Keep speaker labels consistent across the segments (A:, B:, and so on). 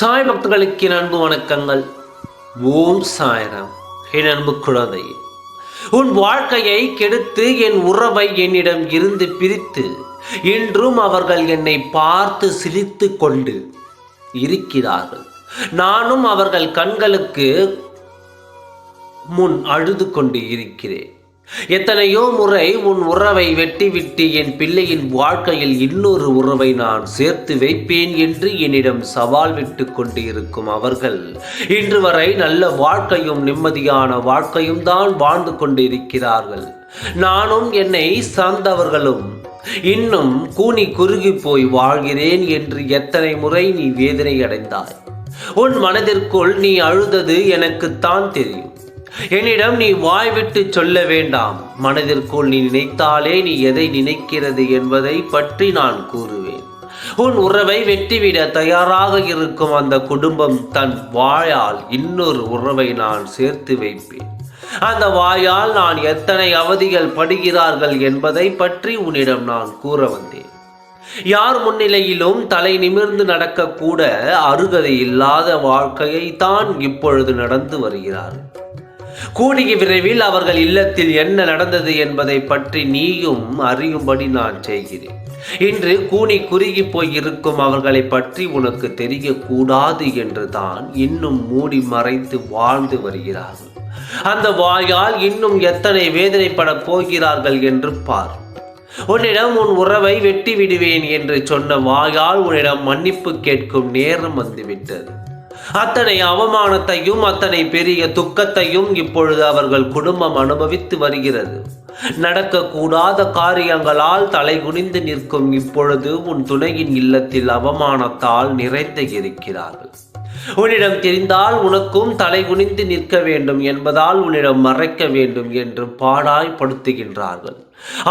A: சாய் பக்தர்களுக்கு என் அன்பு வணக்கங்கள். ஓம் சாய்ராம். என் அன்பு குழந்தையே, உன் வாழ்க்கையை கெடுத்து என் உறவை என்னிடம் இருந்து பிரித்து இன்றும் அவர்கள் என்னை பார்த்து சிரித்து கொண்டு இருக்கிறார்கள். நானும் அவர்கள் கண்களுக்கு முன் அழுது கொண்டு இருக்கிறேன். எத்தனையோ முறை உன் உறவை வெட்டிவிட்டு என் பிள்ளையின் வாழ்க்கையில் இன்னொரு உறவை நான் சேர்த்து வைப்பேன் என்று என்னிடம் சவால் விட்டு கொண்டு இருக்கும் அவர்கள் இன்று வரை நல்ல வாழ்க்கையும் நிம்மதியான வாழ்க்கையும் தான் வாழ்ந்து கொண்டு இருக்கிறார்கள். நானும் என்னை சார்ந்தவர்களும் இன்னும் கூனி குறுகி போய் வாழ்கிறேன் என்று எத்தனை முறை நீ வேதனை அடைந்தாய். உன் மனதிற்குள் நீ அழுதது எனக்குத்தான் தெரியும். என்னிடம் நீ வாய்விட்டு சொல்ல வேண்டாம். மனதிற்குள் நீ நினைத்தாலே நீ எதை நினைக்கிறது என்பதை பற்றி நான் கூறுவேன். உன் உறவை வெட்டிவிட தயாராக இருக்கும் அந்த குடும்பம் தன் வாயால் இன்னொரு உறவை நான் சேர்த்து வைப்பேன். அந்த வாயால் நான் எத்தனை அவதிகள் படுகிறார்கள் என்பதை பற்றி உன்னிடம் நான் கூற வந்தேன். யார் முன்னிலையிலும் தலை நிமிர்ந்து நடக்கக்கூட அருகதை இல்லாத வாழ்க்கையை தான் இப்பொழுது நடந்து வருகிறார்கள். கூடிய விரைவில் அவர்கள் இல்லத்தில் என்ன நடந்தது என்பதை பற்றி நீயும் அறியும்படி நான் செய்கிறேன். இன்று கூனி குறுகி போய் இருக்கும் அவர்களை பற்றி உனக்கு தெரியக்கூடாது என்று தான் இன்னும் மூடி மறைத்து வாழ்ந்து வருகிறார்கள். அந்த வாயால் இன்னும் எத்தனை வேதனைப்பட போகிறார்கள் என்று பார். உன்னிடம் உன் உறவை வெட்டி விடுவேன் என்று சொன்ன வாயால் உன்னிடம் மன்னிப்பு கேட்கும் நேரம் வந்துவிட்டது. அத்தனை அவமானத்தையும் அத்தனை பெரிய துக்கத்தையும் இப்பொழுது அவர்கள் குடும்பம் அனுபவித்து வருகிறது. நடக்கக்கூடாத காரியங்களால் தலை குனிந்து நிற்கும் இப்பொழுது உன் துணையின் இல்லத்தில் அவமானத்தால் நிறைந்து இருக்கிறார்கள். உன்னிடம் தெரிந்தால் உனக்கும் தலை குனிந்து நிற்க வேண்டும் என்பதால் உன்னிடம் மறைக்க வேண்டும் என்று பாடாய்படுத்துகின்றார்கள்.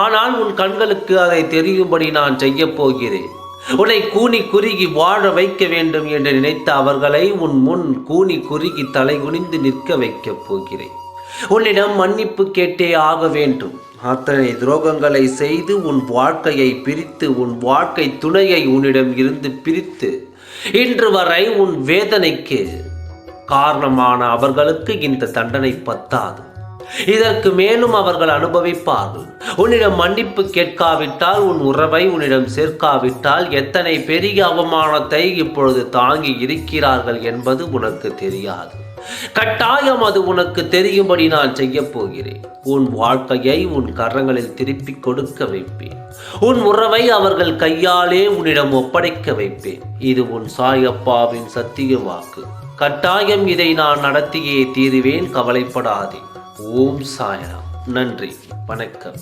A: ஆனால் உன் கண்களுக்கு அதை தெரியும்படி நான் செய்ய போகிறேன். உன்னை கூனி குறுகி வாழ வைக்க வேண்டும் என்று நினைத்த அவர்களை உன் முன் கூனி குறுகி தலை குனிந்து நிற்க வைக்கப் போகிறேன். உன்னிடம் மன்னிப்பு கேட்டே ஆக வேண்டும். அத்தனை துரோகங்களை செய்து உன் வாழ்க்கையை பிரித்து உன் வாழ்க்கை துணையை உன்னிடம் இருந்து பிரித்து இன்று வரை உன் வேதனைக்கு காரணமான அவர்களுக்கு இந்த தண்டனை பத்தாது. இதற்கு மேலும் அவர்கள் அனுபவிப்பார்கள். உன்னிடம் மன்னிப்பு கேட்காவிட்டால், உன் உறவை உன்னிடம் சேர்க்காவிட்டால் எத்தனை பெரிய அவமானத்தை இப்பொழுது தாங்கி இருக்கிறார்கள் என்பது உனக்கு தெரியாது. கட்டாயம் அது உனக்கு தெரியும்படி நான் செய்ய போகிறேன். உன் வாழ்க்கையை உன் கரங்களில் திருப்பி கொடுக்க வைப்பேன். உன் உறவை அவர்கள் கையாலே உன்னிடம் ஒப்படைக்க வைப்பேன். இது உன் சாயப்பாவின் சத்திய வாக்கு. கட்டாயம் இதை நான் நடத்தியே தீருவேன். கவலைப்படாதே. ஓம் சாய்ராம். நன்றி, வணக்கம்.